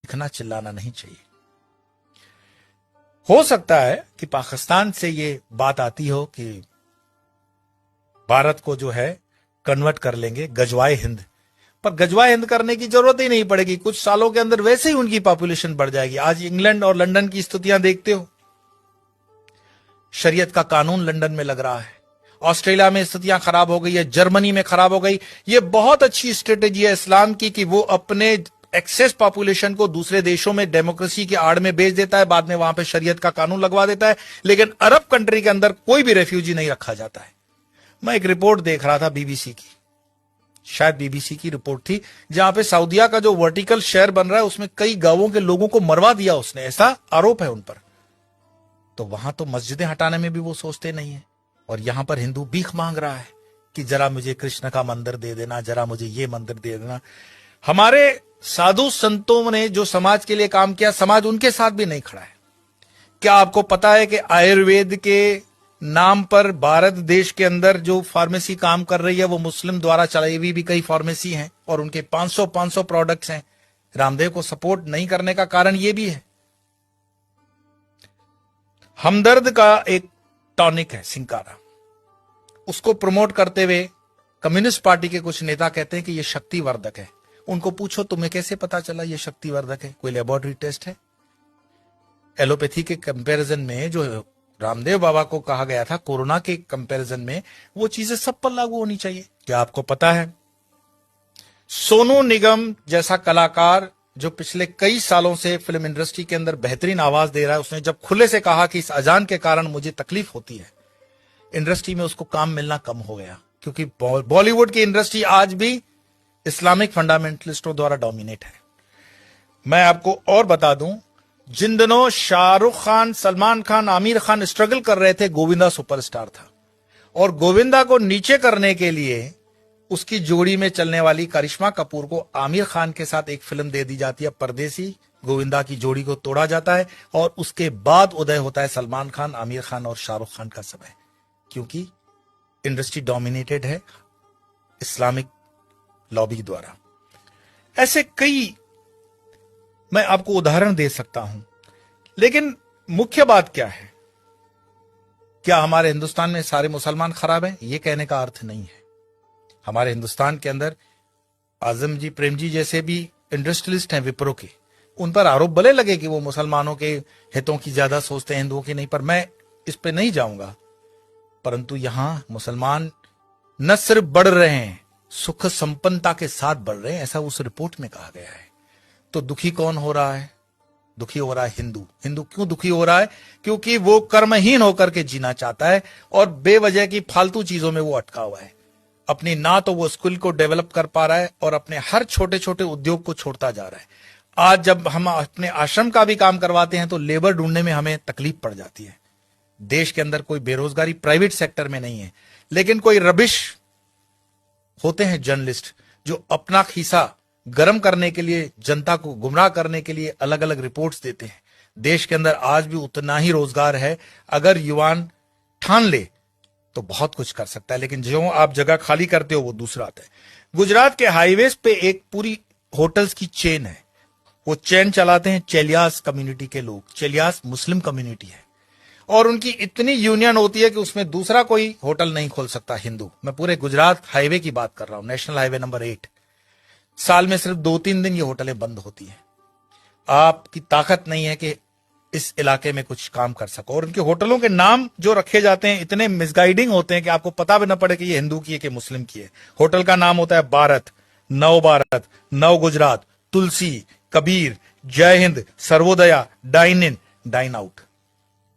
दिखना चिल्लाना नहीं चाहिए। हो सकता है कि पाकिस्तान से ये बात आती हो कि भारत को जो है कन्वर्ट कर लेंगे गजवाए हिंद, पर गजवाए हिंद करने की जरूरत ही नहीं पड़ेगी। कुछ सालों के अंदर वैसे ही उनकी पॉपुलेशन बढ़ जाएगी। आज इंग्लैंड और लंदन की स्थितियां देखते हो, शरीयत का कानून लंदन में लग रहा है, ऑस्ट्रेलिया में स्थितियां खराब हो गई है, जर्मनी में खराब हो गई। ये बहुत अच्छी स्ट्रेटेजी है इस्लाम की कि वो अपने एक्सेस पॉपुलेशन को दूसरे देशों में डेमोक्रेसी की आड़ में भेज देता है, बाद में वहां पे शरीयत का कानून लगवा देता है, लेकिन अरब कंट्री के अंदर कोई भी रेफ्यूजी नहीं रखा जाता है। मैं एक रिपोर्ट देख रहा था बीबीसी की, शायद बीबीसी की रिपोर्ट थी, जहां पे सऊदीया का जो वर्टिकल शहर बन रहा है उसमें कई गांवों के लोगों को मरवा दिया उसने, ऐसा आरोप है उन पर। तो वहां तो मस्जिदें हटाने में भी वो सोचते नहीं है, और यहां पर हिंदू भीख मांग रहा है कि जरा मुझे कृष्ण का मंदिर दे देना, जरा मुझे ये मंदिर दे देना। हमारे साधु संतों ने जो समाज के लिए काम किया, समाज उनके साथ भी नहीं खड़ा है। क्या आपको पता है कि आयुर्वेद के नाम पर भारत देश के अंदर जो फार्मेसी काम कर रही है वो मुस्लिम द्वारा चलाई हुई भी कई फार्मेसी हैं, और उनके 500 प्रोडक्ट्स हैं। रामदेव को सपोर्ट नहीं करने का कारण ये भी है। हमदर्द का एक टॉनिक है सिंकारा, उसको प्रमोट करते हुए कम्युनिस्ट पार्टी के कुछ नेता कहते हैं कि यह शक्तिवर्धक है। उनको पूछो तुम्हें कैसे पता चला यह शक्तिवर्धक है, कोई लेबोरेटरी टेस्ट है? एलोपैथी के कंपैरिजन में जो रामदेव बाबा को कहा गया था कोरोना के कंपैरिजन में, वो चीजें सब पर लागू होनी चाहिए। क्या आपको पता है सोनू निगम जैसा कलाकार जो पिछले कई सालों से फिल्म इंडस्ट्री के अंदर बेहतरीन आवाज दे रहा है, उसने जब खुले से कहा कि इस अजान के कारण मुझे तकलीफ होती है, इंडस्ट्री में उसको काम मिलना कम हो गया, क्योंकि बॉलीवुड की इंडस्ट्री आज भी इस्लामिक फंडामेंटलिस्टों द्वारा डोमिनेट है। मैं आपको और बता दूं, जिन दिनों शाहरुख खान, सलमान खान, आमिर खान स्ट्रगल कर रहे थे, गोविंदा सुपरस्टार था, और गोविंदा को नीचे करने के लिए उसकी जोड़ी में चलने वाली करिश्मा कपूर को आमिर खान के साथ एक फिल्म दे दी जाती है परदेसी। गोविंदा की जोड़ी को तोड़ा जाता है और उसके बाद उदय होता है सलमान खान, आमिर खान और शाहरुख खान का समय, क्योंकि इंडस्ट्री डोमिनेटेड है इस्लामिक लॉबी द्वारा। ऐसे कई मैं आपको उदाहरण दे सकता हूं, लेकिन मुख्य बात क्या है? क्या हमारे हिंदुस्तान में सारे मुसलमान खराब हैं? यह कहने का अर्थ नहीं है। हमारे हिंदुस्तान के अंदर आजम जी, प्रेम जी जैसे भी इंडस्ट्रियलिस्ट हैं विप्रो के, उन पर आरोप भले लगे कि वो मुसलमानों के हितों की ज्यादा सोचते हैं हिंदुओं की नहीं, पर मैं इस पे नहीं जाऊंगा। परंतु यहां मुसलमान न सिर्फ बढ़ रहे हैं, सुख संपन्नता के साथ बढ़ रहे हैं, ऐसा उस रिपोर्ट में कहा गया है। तो दुखी कौन हो रहा है? दुखी हो रहा है हिंदू। हिंदू क्यों दुखी हो रहा है? क्योंकि वो कर्महीन होकर के जीना चाहता है और बेवजह की फालतू चीजों में वो अटका हुआ है। अपनी ना तो वो स्किल को डेवलप कर पा रहा है और अपने हर छोटे छोटे उद्योग को छोड़ता जा रहा है। आज जब हम अपने आश्रम का भी काम करवाते हैं तो लेबर ढूंढने में हमें तकलीफ पड़ जाती है। देश के अंदर कोई बेरोजगारी प्राइवेट सेक्टर में नहीं है, लेकिन कोई रबिश होते हैं जर्नलिस्ट जो अपना खीसा गर्म करने के लिए, जनता को गुमराह करने के लिए अलग अलग रिपोर्ट्स देते हैं। देश के अंदर आज भी उतना ही रोजगार है, अगर युवान ठान ले तो बहुत कुछ कर सकता है, लेकिन जो आप जगह खाली करते हो वो दूसरा आता है। गुजरात के हाईवेज पे एक पूरी होटल्स की चेन है, वो चेन चलाते हैं चेलियास कम्युनिटी के लोग। चेलियास मुस्लिम कम्युनिटी है और उनकी इतनी यूनियन होती है कि उसमें दूसरा कोई होटल नहीं खोल सकता हिंदू। मैं पूरे गुजरात हाईवे की बात कर रहा हूं, नेशनल हाईवे नंबर 8। साल में सिर्फ 2-3 दिन ये होटलें बंद होती हैं। आपकी ताकत नहीं है कि इस इलाके में कुछ काम कर सको, और उनके होटलों के नाम जो रखे जाते हैं इतने मिसगाइडिंग होते हैं कि आपको पता भी ना पड़े कि ये हिंदू की है कि मुस्लिम की है। होटल का नाम होता है भारत, नव Gujarat, Tulsi, Kabir, Jai Hind, Sarvodaya, dine in, dine out.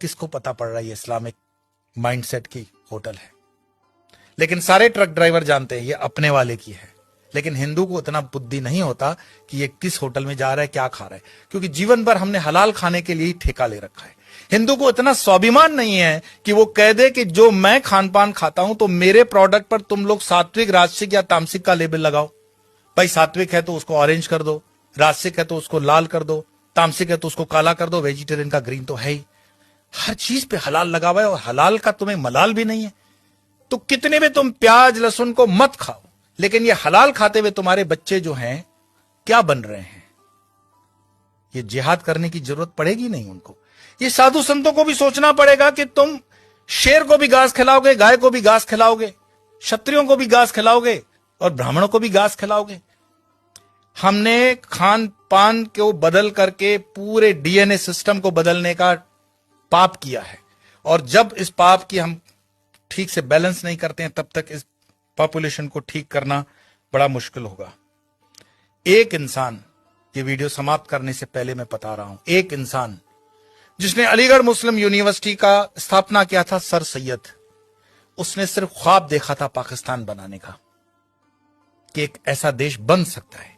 किसको पता पड़ रहा है ये इस्लामिक माइंडसेट की होटल है? लेकिन सारे ट्रक ड्राइवर जानते हैं ये अपने वाले की है। लेकिन हिंदू को इतना बुद्धि नहीं होता कि ये किस होटल में जा रहा है, क्या खा रहा है, क्योंकि जीवन भर हमने हलाल खाने के लिए ही ठेका ले रखा है। हिंदू को इतना स्वाभिमान नहीं है कि वो कह दे कि जो मैं खान पान खाता हूं तो मेरे प्रोडक्ट पर तुम लोग सात्विक, राजसिक या तामसिक का लेबल लगाओ। भाई सात्विक है तो उसको ऑरेंज कर दो, राजसिक है तो उसको लाल कर दो, तामसिक है तो उसको काला कर दो, वेजिटेरियन का ग्रीन तो है ही। हर चीज पे हलाल लगा हुआ है और हलाल का तुम्हें मलाल भी नहीं है। तो कितने में तुम प्याज लहसुन को मत खाओ, लेकिन ये हलाल खाते हुए तुम्हारे बच्चे जो हैं क्या बन रहे हैं? ये जिहाद करने की जरूरत पड़ेगी नहीं उनको। ये साधु संतों को भी सोचना पड़ेगा कि तुम शेर को भी घास खिलाओगे, गाय को भी घास खिलाओगे, क्षत्रियों को भी घास खिलाओगे और ब्राह्मणों को भी घास खिलाओगे। हमने खान पान को बदल करके पूरे डीएनए सिस्टम को बदलने का पाप किया है, और जब इस पाप की हम ठीक से बैलेंस नहीं करते हैं तब तक इस पॉपुलेशन को ठीक करना बड़ा मुश्किल होगा। एक इंसान, ये वीडियो समाप्त करने से पहले मैं बता रहा हूं, एक इंसान जिसने अलीगढ़ मुस्लिम यूनिवर्सिटी का स्थापना किया था, सर सैयद, उसने सिर्फ ख्वाब देखा था पाकिस्तान बनाने का, कि एक ऐसा देश बन सकता है।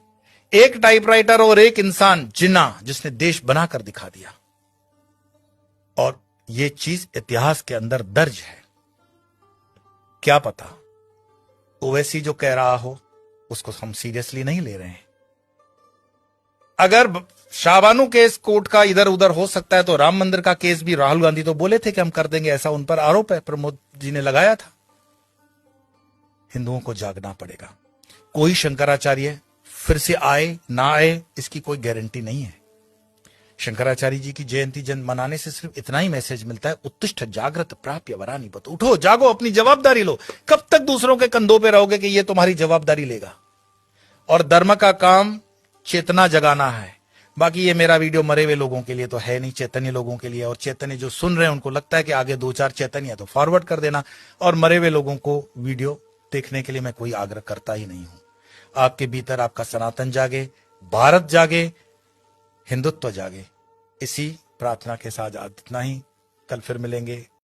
एक टाइपराइटर और एक इंसान जिन्ना, जिसने देश बनाकर दिखा दिया, और यह चीज इतिहास के अंदर दर्ज है। क्या पता ओवैसी जो कह रहा हो उसको हम सीरियसली नहीं ले रहे हैं। अगर शाहबानू केस कोर्ट का इधर उधर हो सकता है तो राम मंदिर का केस भी राहुल गांधी तो बोले थे कि हम कर देंगे, ऐसा उन पर आरोप है, प्रमोद जी ने लगाया था। हिंदुओं को जागना पड़ेगा। कोई शंकराचार्य फिर से आए ना आए इसकी कोई गारंटी नहीं है। शंकराचार्य जी की जयंती जन मनाने से सिर्फ इतना ही मैसेज मिलता है, उत्तिष्ठ जागृत प्राप्य वरानी बत, उठो जागो, अपनी जवाबदारी लो। कब तक दूसरों के कंधों पे रहोगे कि ये तुम्हारी जवाबदारी लेगा। और धर्म का काम चेतना जगाना है। बाकी ये मेरा वीडियो मरे हुए लोगों के लिए तो है नहीं, चैतन्य लोगों के लिए। और चैतन्य जो सुन रहे हैं उनको लगता है कि आगे 2-4 चैतन्य है तो फॉरवर्ड कर देना, और मरे हुए लोगों को वीडियो देखने के लिए मैं कोई आग्रह करता ही नहीं हूं। आपके भीतर आपका सनातन जागे, भारत जागे, हिंदुत्व जागे। इसी प्रार्थना के साथ आज इतना ही। कल फिर मिलेंगे।